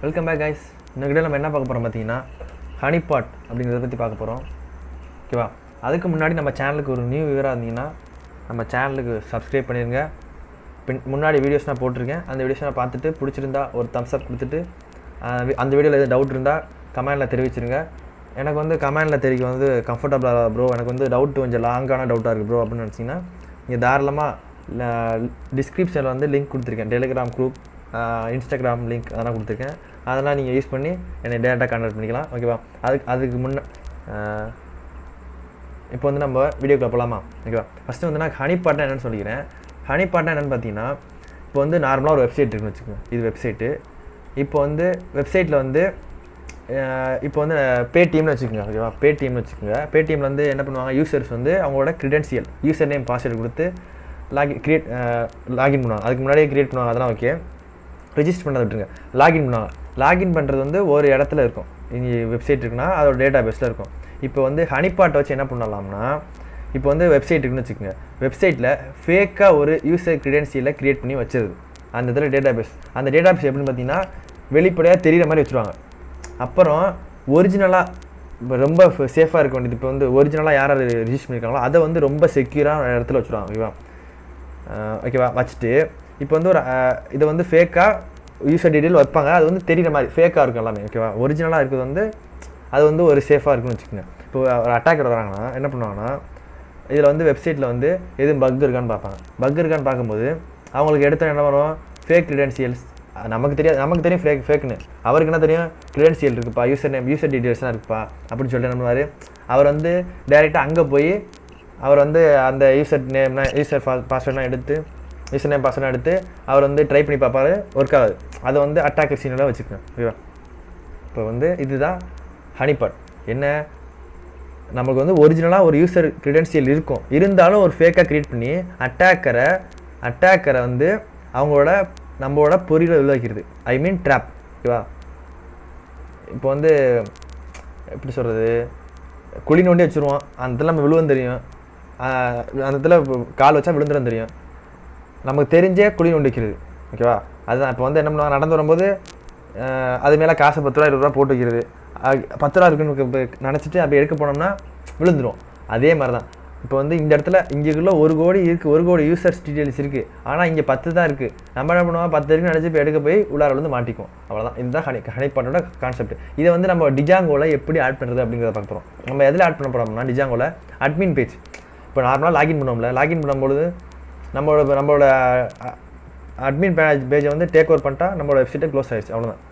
Welcome back guys. இந்த video நம்ம என்ன பார்க்க போகிறோம் பார்த்தீங்கன்னா ஹனிபாட் அப்படிங்கிறத பற்றி பார்க்க போகிறோம். ஓகேவா? அதுக்கு முன்னாடி நம்ம சேனலுக்கு ஒரு நியூ வியூவராக இருந்தீங்கன்னா நம்ம சேனலுக்கு சப்ஸ்கிரைப் பண்ணிடுங்க. முன்னாடி வீடியோஸ் நான் போட்டிருக்கேன். அந்த வீடியோஸ் நான் பார்த்துட்டு பிடிச்சிருந்தா ஒரு தம்ஸ் அப் கொடுத்துட்டு அந்த வீடியோவில் எதுவும் டவுட் இருந்தால் கமெண்டில் தெரிவிச்சிருங்க. எனக்கு வந்து கமெண்டில் தெரிவிக்க வந்து கம்ஃபர்டபுளாக ப்ரோ, எனக்கு வந்து டவுட் கொஞ்சம் லாங்கான டவுட்டாக இருக்குது ப்ரோ அப்படின்னு நினச்சிங்கன்னா நீங்கள் தாராளமாக டிஸ்கிரிப்ஷனில் வந்து லிங்க் கொடுத்துருக்கேன். டெலிகிராம் குரூப், இன்ஸ்டாகிராம் லிங்க் அதெல்லாம் கொடுத்துருக்கேன். அதெல்லாம் நீங்கள் யூஸ் பண்ணி என்னை டேரெக்டாக கான்டாக்ட் பண்ணிக்கலாம். ஓகேவா? அதுக்கு முன்னே இப்போ வந்து நம்ம வீடியோக்குள்ள போகலாமா? ஓகேவா? ஃபஸ்ட்டு வந்து நான் ஹனிபாட்னா என்னென்னு சொல்லிக்கிறேன். ஹனிபாட்னா என்னென்னு பார்த்தீங்கன்னா, இப்போ வந்து நார்மலாக ஒரு வெப்சைட் இருக்குன்னு வச்சுக்கோங்க. இது வெப்சைட்டு. இப்போ வந்து வெப்சைட்டில் வந்து இப்போ வந்து பேடிஎம்னு வச்சுக்கோங்க. ஓகேவா? பேடிஎம்னு வச்சுக்கோங்க. பேடிஎம்மில் வந்து என்ன பண்ணுவாங்க, யூசர்ஸ் வந்து அவங்களோட க்ரெடென்ஷியல் யூசர் நேம் பாஸ்வேர்டு கொடுத்து லாகின் பண்ணுவாங்க. அதுக்கு முன்னாடியே க்ரியேட் பண்ணுவாங்க. அதெல்லாம் ஓகே. ரெஜிஸ்டர் பண்ணுறது விட்டுருங்க. லாகின் பண்ணுவாங்க. லாகின் பண்ணுறது வந்து ஒரு இடத்துல இருக்கும். இங்கே வெப்சைட் இருக்குன்னா அதோட டேட்டா பேஸில் இருக்கும். இப்போ வந்து ஹனிபாட்டை வச்சு என்ன பண்ணலாம்னா, இப்போ வந்து வெப்சைட் இருக்குன்னு வச்சுக்கோங்க. வெப்சைட்டில் ஃபேக்காக ஒரு யூசர் க்ரெடென்ஷியலை க்ரியேட் பண்ணி வச்சிருது அந்த இதில் டேட்டா பேஸ். அந்த டேட்டா பேஸ் எப்படின்னு பார்த்தீங்கன்னா வெளிப்படையாக தெரிகிற மாதிரி வச்சுருவாங்க. அப்புறம் ஒரிஜினலாக ரொம்ப சேஃபாக இருக்க வேண்டியது. இப்போ வந்து ஒரிஜினலாக யார் ரிஜிஸ்டர் பண்ணியிருக்காங்களோ அதை வந்து ரொம்ப செக்யூரான இடத்துல வச்சுருவாங்க. ஓகேவா? ஓகேவா? வச்சுட்டு இப்போ வந்து ஒரு இதை வந்து ஃபேக்காக யூசர் டீட்டெயில் வைப்பாங்க. அது வந்து தெரிகிற மாதிரி ஃபேக்காக இருக்கும் எல்லாமே. ஓகேவா? ஒரிஜினலாக இருக்கிறது வந்து அது வந்து ஒரு சேஃபாக இருக்குன்னு வச்சுக்கோங்க. இப்போ ஒரு அட்டாக்கர் வராங்கன்னா என்ன பண்ணுவாங்கன்னா, இதில் வந்து வெப்சைட்டில் வந்து எதுவும் பக் இருக்கான்னு பார்ப்பாங்க. பக் இருக்கான்னு பார்க்கும்போது அவங்களுக்கு எடுத்த என்ன வரும், ஃபேக் க்ரெடென்ஷியல்ஸ். நமக்கு தெரியும் ஃபேக்குன்னு. அவருக்கு என்ன தெரியும், க்ரெடென்ஷியல் இருக்குப்பா, யூசர் நேம் யூசர் டீட்டெயில்ஸ்லாம் இருக்குப்பா அப்படின்னு சொல்லிட்டு என்ன பண்ணுவார், அவர் வந்து டைரெக்டாக அங்கே போய் அவர் வந்து அந்த யூசர் பாஸ்வேர்ட்லாம் எடுத்து யூசர் நேம் பாஸ்வேர்ட்லாம் எடுத்து அவர் வந்து ட்ரை பண்ணி பார்ப்பாரு. ஒர்க் ஆகாது. அதை வந்து அட்டாக்கர் சீனெல்லாம் வச்சுக்கணும். ஓகேவா? இப்போ வந்து இதுதான் ஹனிபாட். என்ன, நமக்கு வந்து ஒரிஜினலாக ஒரு யூசர் க்ரெடென்ஷியல் இருக்கும், இருந்தாலும் ஒரு ஃபேக்காக க்ரியேட் பண்ணி அட்டாக்கரை வந்து அவங்களோட நம்மளோட பொறியில் உருவாக்கிறது. ஐ மீன் ட்ராப். ஓகேவா? இப்போ வந்து எப்படி சொல்கிறது, குழி நோண்டி வச்சுருவோம். அந்த இடத்துல நம்ம விழுவன்னு தெரியும். அந்த இடத்துல கால் வச்சா விழுந்துடும் தெரியும். நமக்கு தெரிஞ்சே குழி நோண்டி வைக்கிறது. ஓகேவா? அதுதான் இப்போ வந்து என்ன பண்ணுவாங்க, நடந்து வரும்போது அது மேலே காசை 10 ரூபா 20 ரூபா போட்டு வைக்கிறது. 10 ரூபா இருக்குன்னு நினச்சிட்டு அப்படி எடுக்க போனோம்னா விழுந்துடும். அதே மாதிரி தான் இப்போ வந்து இந்த இடத்துல இங்கேக்குள்ளே 1 கோடி இருக்குது, 1 கோடி யூசர்ஸ் டீட்டெயில்ஸ் இருக்குது. ஆனால் இங்கே 10 தான் இருக்குது. நம்ம என்ன பண்ணுவோம், 10 இருக்குன்னு நினச்சி இப்போ எடுக்க போய் உள்ளார வந்து மாட்டிக்கும். அவ்வளோதான். இதுதான் ஹனிபாட்டோட கான்செப்ட். இதை வந்து நம்ம டிஜாங்கோவில் எப்படி ஆட் பண்ணுறது அப்படிங்கிறத பார்க்க போகிறோம். நம்ம எதில் ஆட் பண்ண போகிறோம்னா, டிஜாங்கோவில் அட்மின் பேஜ். இப்போ நார்மலாக லாகின் பண்ணுவோம்ல, லாகின் பண்ணும்போது நம்மளோட அட்மின் பேஜை வந்து டேக் ஓவர் பண்ணிட்டா நம்மளோட வெப்சைட்டை க்ளோஸ் ஆகிடுச்சு. அவ்வளோதான்.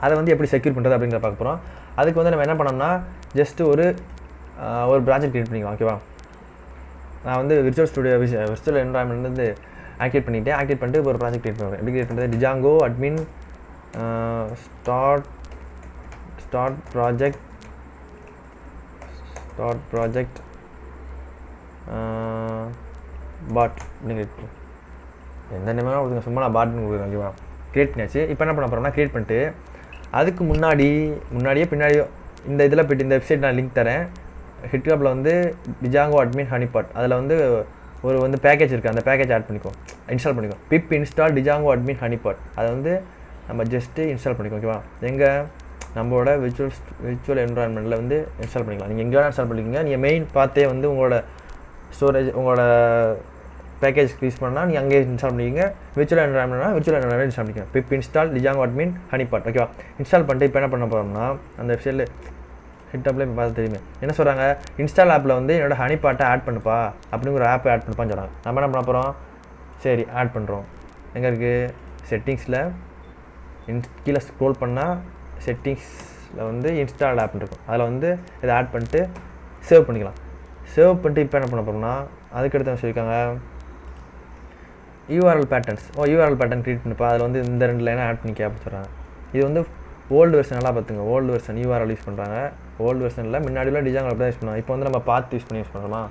அதை வந்து எப்படி செக்யூர் பண்ணுறது அப்படிங்கிறத பார்க்க போகிறோம். அதுக்கு வந்து நம்ம என்ன பண்ணோம்னா, ஜஸ்ட்டு ஒரு ப்ராஜெக்ட் க்ரியேட் பண்ணிக்கலாம். ஓகேவா? நான் வந்து விர்ச்சுவல் என்வரான்மெண்ட் வந்து ஆக்டிவேட் பண்ணிட்டு ஒரு ப்ராஜெக்ட் க்ரியேட் பண்ணுவேன். எப்படி க்ரியேட் பண்ணுறது, டிஜாங்கோ அட்மின் ஸ்டார்ட் ப்ராஜெக்ட் பாட் அப்படின்னு க்ரியேட் பண்ணுவோம். எந்த நேரமாக கொடுங்க, சும்மா நான் பாட்னு கொடுக்குறேன். ஓகேவா? க்ரியேட் பண்ணியாச்சு. இப்போ என்ன பண்ண போகிறோம்னா, க்ரியேட் பண்ணிட்டு அதுக்கு பின்னாடியோ இந்த இதில் போய்ட்டு இந்த வெப்சைட் நான் லிங்க் தரேன். ஹிட்ஹப்பில் வந்து டிஜாங்கோ அட்மின் ஹனிபாட், அதில் வந்து ஒரு பேக்கேஜ் இருக்குது. அந்த பேக்கேஜ் இன்ஸ்டால் பண்ணிக்கோ. பிப் இன்ஸ்டால் டிஜாங்கோ அட்மின் ஹனிபாட். அதை வந்து நம்ம ஜஸ்ட்டு இன்ஸ்டால் பண்ணிக்கோ. ஓகேவா? எங்கள் நம்மளோட விர்ச்சுவல் என்வரான்மெண்ட்டில் வந்து இன்ஸ்டால் பண்ணிக்கலாம். நீங்கள் எங்கே வேணால் இன்ஸ்டால் பண்ணிக்கோங்க. நீங்கள் மெயின் பார்த்தே வந்து உங்களோட ஸ்டோரேஜ் உங்களோட பேக்கேஜ் யூஸ் பண்ணால் நீங்கள் அங்கேயே இன்ஸ்டால் பண்ணிக்கோங்க. விர்ச்சுவல் என்வரான்மெண்ட் இன்ஸ்டால் பண்ணிக்கோங்க. பிப் இன்ஸ்டால் டிஜாங்கோ அட்மின் ஹனிபாட். ஓகேவா? இன்ஸ்டால் பண்ணிட்டு இப்போ என்ன பண்ண போகிறோம்னா, அந்த வெப்சைட்டில் ஹிட்ஹப்பில் இப்போ பார்த்து தெரியுமே என்ன சொல்கிறாங்க, இன்ஸ்டால் ஆப்பில் வந்து என்னோட ஹனிபாட்டை ஆட் பண்ணுப்பா அப்படிங்கிற ஒரு ஆப்பை ஆட் பண்ணுப்பான்னு சொல்கிறாங்க. நம்ம என்ன பண்ண போகிறோம், சரி ஆட் பண்ணுறோம். எங்கே இருக்குது, செட்டிங்ஸில் கீழே ஸ்க்ரோல் பண்ணால் செட்டிங்ஸில் வந்து இன்ஸ்டால் ஆப்னு இருக்கும். அதில் வந்து இதை ஆட் பண்ணிட்டு சேவ் பண்ணிக்கலாம். சேவ் பண்ணிட்டு இப்போ என்ன பண்ண போகிறோம்னா, அதுக்கடுத்து சொல்லியிருக்காங்க யூஆர்எல் பேட்டர்ன் க்ரியேட் பண்ணிப்பா. அதில் வந்து இந்த 2 லைனை ஆட் பண்ணிக்க அப்படின்னு சொல்கிறாங்க. இது வந்து ஓல்டு வெர்ஷன் எல்லாம் பார்த்துங்க. ஓல்டு வெர்ஷன் யூஆர்எல் யூஸ் பண்ணுறாங்க. ஓல்டு வெர்ஷனில் முன்னாடிலாம் டிஜாங்கோ அப்படி தான் யூஸ் பண்ணுவாங்க. இப்போ வந்து நம்ம பார்த்து யூஸ் பண்ணுறோமா?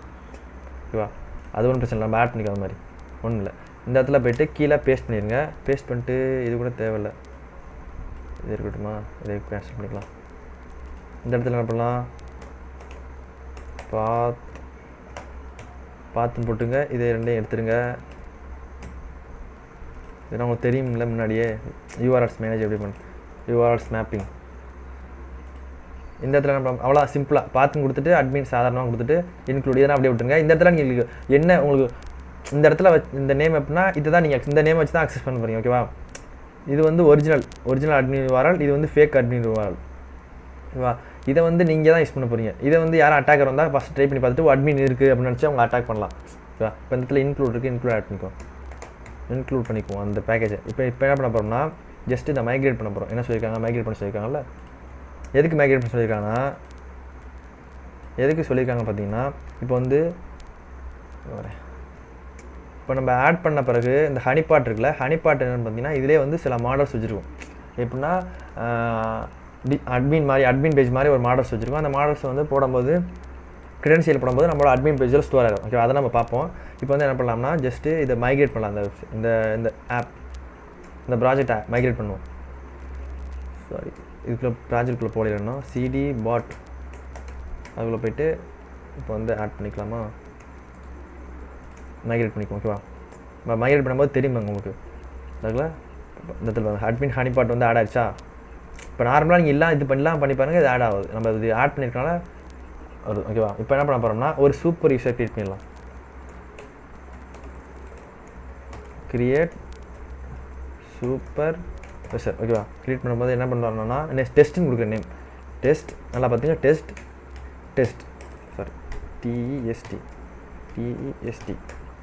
ஓகேவா? அது ஒன்றும் பிரச்சனை இல்லை. நம்ம ஆட் பண்ணிக்காத மாதிரி ஒன்றும் இல்லை. இந்த இடத்துல போய்ட்டு கீழே பேஸ்ட் பண்ணிடுங்க. பேஸ்ட் பண்ணிட்டு இது கூட தேவையில்லை, இது இருக்கட்டுமா, இதை கேன்சல் பண்ணிக்கலாம். இந்த இடத்துல என்ன பண்ணலாம், பார்த்துன்னு போட்டுங்க. இதை 2 எடுத்துருங்க. இதெல்லாம் உங்களுக்கு தெரியும்ல முன்னாடியே யூஆர்எல்ஸ் மேனேஜ் எப்படி பண்ணு. URLs mapping. இந்த இடத்துல நம்ம அவ்வளோ சிம்பிளாக பார்த்து கொடுத்துட்டு அட்மின் சாதாரணமாக கொடுத்துட்டு இன்க்ளூட் இதெல்லாம் அப்படியே விட்டுருங்க. இந்த இடத்துல நீங்கள் என்ன உங்களுக்கு இந்த இடத்துல இந்த நேம் எப்படின்னா இதுதான் நீங்கள் இந்த நேம் வச்சு தான் அக்சஸ் பண்ண போகிறீங்க. ஓகேவா? இது வந்து ஒரிஜினல் அட்மின் URL, இது வந்து ஃபேக் அட்மின் URL. ஓகேவா? இதை வந்து நீங்கள் தான் யூஸ் பண்ண போகிறீங்க. இதை வந்து யாரும் அட்டாக்கர் வந்தால் ஃபஸ்ட் ட்ரை பண்ணி பார்த்துட்டு அட்மின் இருக்குது அப்படின்னு நினச்சி அவங்க அட்டாக் பண்ணலாம். ஓகேவா? இப்போ இந்த இடத்துல இன்க்ளூட் இருக்குது, இன்க்ளூட் பண்ணிக்குவோம் அந்த பேக்கேஜை. இப்போ என்ன பண்ண போகிறோம்னா ஜஸ்ட் இதை மைக்ரேட் பண்ண போகிறோம். என்ன சொல்லியிருக்காங்க? மைக்ரேட் பண்ண சொல்லியிருக்காங்கல்ல. எதுக்கு மைக்ரேட் பண்ண சொல்லியிருக்காங்கன்னா பார்த்தீங்கன்னா இப்போ வந்து இப்போ நம்ம ஆட் பண்ண பிறகு இந்த ஹனிபாட் இருக்குல்ல, ஹனிபாட் என்னென்னு பார்த்தீங்கன்னா இதிலே வந்து சில மாடல்ஸ் வச்சுருக்கும். எப்படின்னா அட்மின் பேஜ் மாதிரி ஒரு மாடல்ஸ் வச்சுருக்கோம். அந்த மாடல்ஸை வந்து போடும்போது கிரெடென்ஷியல் போடும்போது நம்மளோட அட்மின் பேஜில் ஸ்டோர் ஆகும். ஓகே, அதை நம்ம பார்ப்போம். இப்போ வந்து என்ன பண்ணலாம்னா ஜஸ்ட்டு இதை மைக்ரேட் பண்ணலாம். இந்த ஆப் இந்த ப்ராஜெக்டை மைக்ரேட் பண்ணுவோம். சாரி, இதுக்குள்ள ப்ராஜெக்டுக்குள்ளே போடணும். சிடி பாட் அதுக்குள்ளே போய்ட்டு இப்போ வந்து ஆட் பண்ணிக்கலாமா? மைக்ரேட் பண்ணிக்குவோம். ஓகேவா? நம்ம மைக்ரேட் பண்ணும்போது தெரியுமா உங்களுக்கு அதில் இந்த இடத்துல அட்மின் ஹனிபாட் வந்து ஆட் ஆகிடுச்சா? இப்போ நார்மலாக நீங்கள் எல்லாம் இது பண்ணி பாருங்கள், இது ஆட் ஆகுது. நம்ம இது ஆட் பண்ணியிருக்கனால வருது. ஓகேவா? இப்போ என்ன பண்ண போகிறோம்னா ஒரு சூப்பர் யூசர் க்ரியேட் பண்ணிடலாம். Create super user. ஓகேவா? க்ரியேட் பண்ணும்போது என்ன பண்ணுறோம்னா டெஸ்ட்டுன்னு கொடுக்குற நேம் டெஸ்ட். நல்லா பார்த்தீங்கன்னா டெஸ்ட் சாரி TEST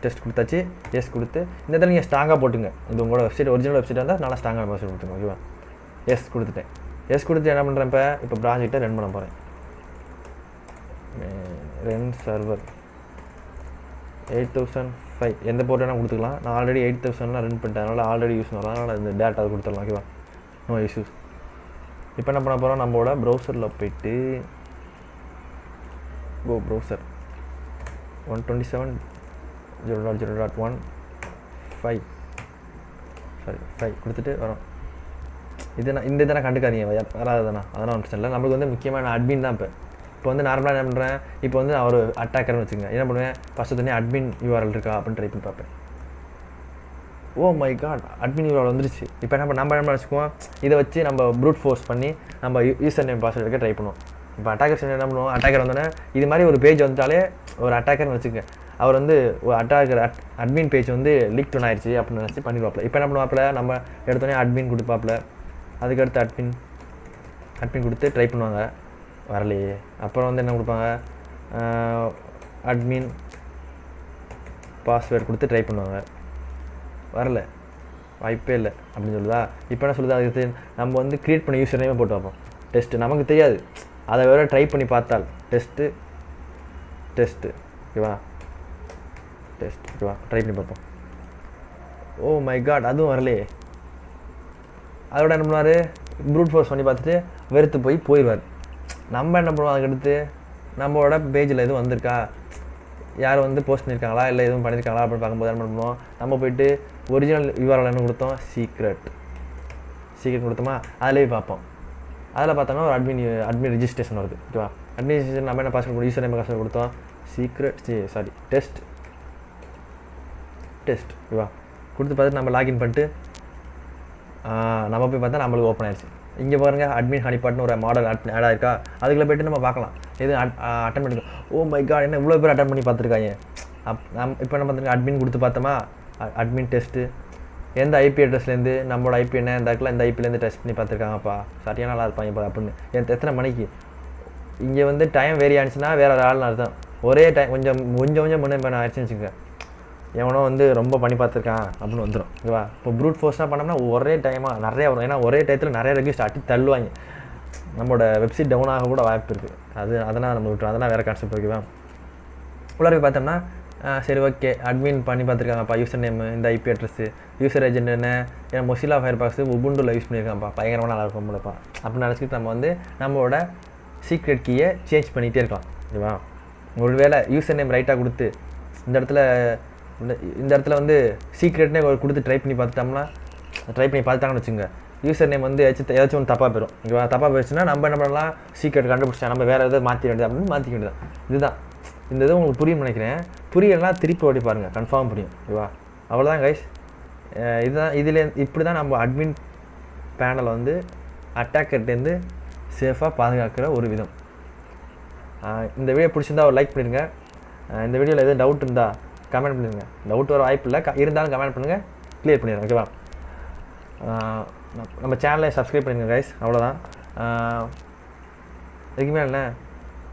டெஸ்ட் கொடுத்தாச்சு. எஸ் கொடுத்து இந்த இடத்துல நீங்கள் ஸ்ட்ராங்காக போட்டுங்க. இது உங்களோட வெப்சைட் ஒரிஜினல் வெப்சைட் வந்தால் நல்லா ஸ்ட்ராங்காக வெப்சைட் கொடுத்துங்க. ஓகேவா? எஸ் கொடுத்துட்டேன். எஸ் கொடுத்து என்ன பண்ணுறேன்? இப்போ ப்ராஜெக்டை ரன் பண்ண போகிறேன். ரன் சர்வர் 8005 எந்த போர்ட் வேணால் கொடுத்துக்கலாம். நான் ஆல்ரெடி 8000 ரன் பண்ணிட்டேன். அதனால் ஆல்ரெடி யூஸ் பண்ணலாம். அதனால் இந்த டேட்டா அதை கொடுத்துடலாம். ஓகேவா? No issues. இப்போ என்ன பண்ண போகிறோம்? நம்மளோட ப்ரௌசரில் போய்ட்டு ப்ரௌசர் 127.0.0.15 சாரி 5 கொடுத்துட்டு வரோம். இந்த இதெல்லாம் கண்டுக்காதீங்க, வராதுதானா? அதெல்லாம் பிரச்சனை இல்லை. நம்மளுக்கு வந்து முக்கியமான அட்மின் தான். இப்போ வந்து நார்மலாக என்ன பண்ணுறேன்? இப்போ வந்து நான் ஒரு அட்டாக்கர்னு வச்சுக்கோங்க. என்ன பண்ணுவேன்? ஃபஸ்ட்டு தனியாக அட்மின் URL இருக்கா அப்படின்னு ட்ரை பண்ணி பார்ப்பேன். Oh my God, admin URL வந்துருச்சு. இப்போ நம்ம என்ன வச்சுக்குவோம்? இதை வச்சு நம்ம ப்ரூட் ஃபோர்ஸ் பண்ணி நம்ம யூசர் நேம் பாஸ்வேர்டு எடுக்க ட்ரை பண்ணுவோம். இப்போ அட்டாக்கர் என்ன பண்ணுவோம்? அட்டாக்கர் வந்தோடனே இது மாதிரி ஒரு பேஜ் வந்துட்டாலே ஒரு அட்டாக்கர்னு வச்சுக்கோங்க. அவர் வந்து ஒரு அட்மின் பேஜ் வந்து லீக் டவுன் ஆயிடுச்சு அப்படின்னு நினச்சி பண்ணிடுவாப்பில். இப்போ என்ன பண்ணுவாப்பில்? நம்ம எடுத்தோடனே அட்மின் கொடுப்பாப்பில். அதுக்கடுத்து அட்மின் கொடுத்து ட்ரை பண்ணுவாங்க, வரலையே. அப்புறம் வந்து என்ன கொடுப்பாங்க? அட்மின் பாஸ்வேர்டு கொடுத்து ட்ரை பண்ணுவாங்க, வரல, வாய்ப்பே இல்லை அப்படின்னு சொல்லுதா. இப்போ என்ன சொல்லுது? அதுக்கு நம்ம வந்து க்ரியேட் பண்ண யூசர் நேமே போட்டு வைப்போம். டெஸ்ட்டு நமக்கு தெரியாது, அதை வேறு ட்ரை பண்ணி பார்த்தால் டெஸ்ட்டு ஓகேவா? ஓகேவா? ட்ரை பண்ணி பார்ப்போம். ஓ மை காட், அதுவும் வரலையே. அதோட என்ன பண்ணுவார்? ப்ரூட் ஃபோர்ஸ் பண்ணி பார்த்துட்டு வெறுத்து போயிடுவார். நம்ம என்ன பண்ணுவோம்? அதுக்கடுத்து நம்மளோட பேஜில் எதுவும் வந்திருக்கா, யார் வந்து போஸ்ட் பண்ணியிருக்காங்களா, இல்லை எதுவும் பண்ணியிருக்காங்களா அப்படின்னு பார்க்கும்போது என்ன பண்ணுவோம்? நம்ம போய்ட்டு ஒரிஜினல் URL என்ன கொடுத்தோம்? சீக்ரெட் கொடுத்தோமா? அதிலே பார்ப்போம். அதில் பார்த்தோம்னா ஒரு அட்மின் ரிஜிஸ்ட்ரேஷன் வருது. ஓகேவா? அட்மின் ரிஜிஸ்ட்ரேஷன் நம்ம என்ன பாஸ்வேர்டு யூசர் நேம் பாஸ்வேர்டு கொடுத்தோம்? டெஸ்ட் ஓகேவா? கொடுத்து பார்த்துட்டு நம்ம லாகின் பண்ணிட்டு நம்ம போய் பார்த்தா நம்மளுக்கு ஓப்பன் ஆயிடுச்சு. இங்கே பாருங்கள், அட்மின் ஹனிபாட்னு ஒரு மாடல் ஆட் ஆகிருக்கா, அதுக்குள்ளே போய்ட்டு நம்ம பார்க்கலாம் எது அட்டன் பண்ணிருக்கோம். ஓ மை காட், என்ன இவ்வளோ பேர் அட்டன் பண்ணி பார்த்துருக்காங்க. இப்போ என்ன பார்த்துருக்கோம்? அட்மின் கொடுத்து பார்த்தோமா? அட்மின் டெஸ்ட்டு எந்த IP அட்ரஸ்லேருந்து நம்மளோட IP என்ன இந்த இடத்துல இந்த IPலேருந்து டெஸ்ட் பண்ணி பார்த்துருக்காங்கப்பா, சரியாக நல்லா இருப்பாங்க இப்போ அப்படின்னு. எத்தனை மணிக்கு? இங்கே வந்து டைம் வேரி ஆனிச்சுன்னா வேறு ஆள்னு அர்த்தம். ஒரே டைம் கொஞ்சம் முன்னே ஆயிடுச்சுன்னு வச்சுக்கோங்க, எவனோ வந்து ரொம்ப பண்ணி பார்த்துருக்கான் அப்படின்னு வந்துடும். ஓகேவா? இப்போ ப்ரூட் ஃபோர்ஸ்னால் பண்ணோம்னா ஒரே டைமாக நிறையா வரும். ஏன்னா ஒரே டயத்தில் நிறைய ரெக்வெஸ்ட் அட்டி தள்ளுவாங்க. நம்மளோட வெப்சைட் டவுன் ஆக கூட வாய்ப்பு இருக்குது. அதெல்லாம் நம்ம விட்டுரும். அதெல்லாம் வேறு கான்செப்ட். ஓகேவா? உள்ளார போய் பார்த்தோம்னா சரி ஓகே, அட்மின் பண்ணி பார்த்துருக்காங்கப்பா, யூசர் நேம் இந்த IP அட்ரஸ்ஸு, யூசர் ஏஜென்ட் என்ன, ஏன்னா மொசிலா ஃபயர்பாக்ஸ் உபுண்டுல யூஸ் பண்ணியிருக்காங்கப்பா, பயங்கரமாக நல்லா இருக்கும் போலப்பா அப்படின்னு நினச்சிக்கிட்டு நம்ம வந்து நம்மளோட சீக்ரெட் கீயை சேஞ்ச் பண்ணிகிட்டே இருக்கலாம். ஓகேவா? ஒரு வேளை யூசர் நேம் ரைட்டாக கொடுத்து இந்த இடத்துல வந்து சீக்ரெட்னே கொடுத்து ட்ரை பண்ணி பார்த்துட்டாங்கன்னு வச்சுங்க, யூசர் நேம் வந்து ஏதாச்சும் ஒன்று தப்பாக போயிடும். ஓகேவா? தப்பாக போயிடுச்சுன்னா நம்ம என்ன பண்ணலாம்? சீக்ரெட் கண்டுபிடிச்சா நம்ம வேறு எதாவது மாற்றி வேண்டியது அப்படின்னு மாற்றிக்க வேண்டியதான். இதுதான் இந்த இது உங்களுக்கு புரியும் நினைக்கிறேன். புரியலாம் திருப்பி ஓடி பாருங்கள், கன்ஃபார்ம் புரியும். ஓகேவா? அவ்வளோதான் கைஸ். இதுதான் இப்படி தான் நம்ம அட்மின் பேனலை வந்து அட்டாக்கர்ட்டேருந்து சேஃபாக பாதுகாக்கிற ஒரு விதம். இந்த வீடியோ பிடிச்சிருந்தா ஒரு லைக் பண்ணிடுங்க. இந்த வீடியோவில் எதுவும் டவுட் இருந்தால் கமெண்ட் பண்ணிடுங்க. டவுட் வர வாய்ப்பு இல்லை, இருந்தாலும் கமெண்ட் பண்ணுங்கள், க்ளியர் பண்ணிடுறேன். ஓகேவா? நம்ம சேனலை சப்ஸ்கிரைப் பண்ணிடுங்க கைஸ். அவ்வளோதான். இதுக்கு மேலே என்ன,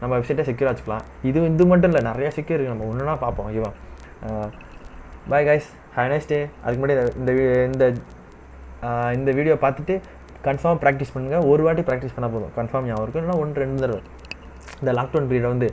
நம்ம வெப்சைட்டை செக்யூராக வச்சுக்கலாம். இது மட்டும் இல்லை, நிறையா செக்யூர் இருக்குது, நம்ம ஒன்றுனா பார்ப்போம். ஓகேவா? Bye guys, have nice day. அதுக்கு முன்னாடி இந்த வீடியோ பார்த்துட்டு கன்ஃபார்ம் ப்ராக்டிஸ் பண்ணுங்கள். ஒரு வாட்டி ப்ராக்டிஸ் பண்ணால் போதும், கன்ஃபார்ம் ஞாபகம் இருக்கும். இல்லைனா 1-2 தடவை. இந்த லாக்டவுன் பீரியட் வந்து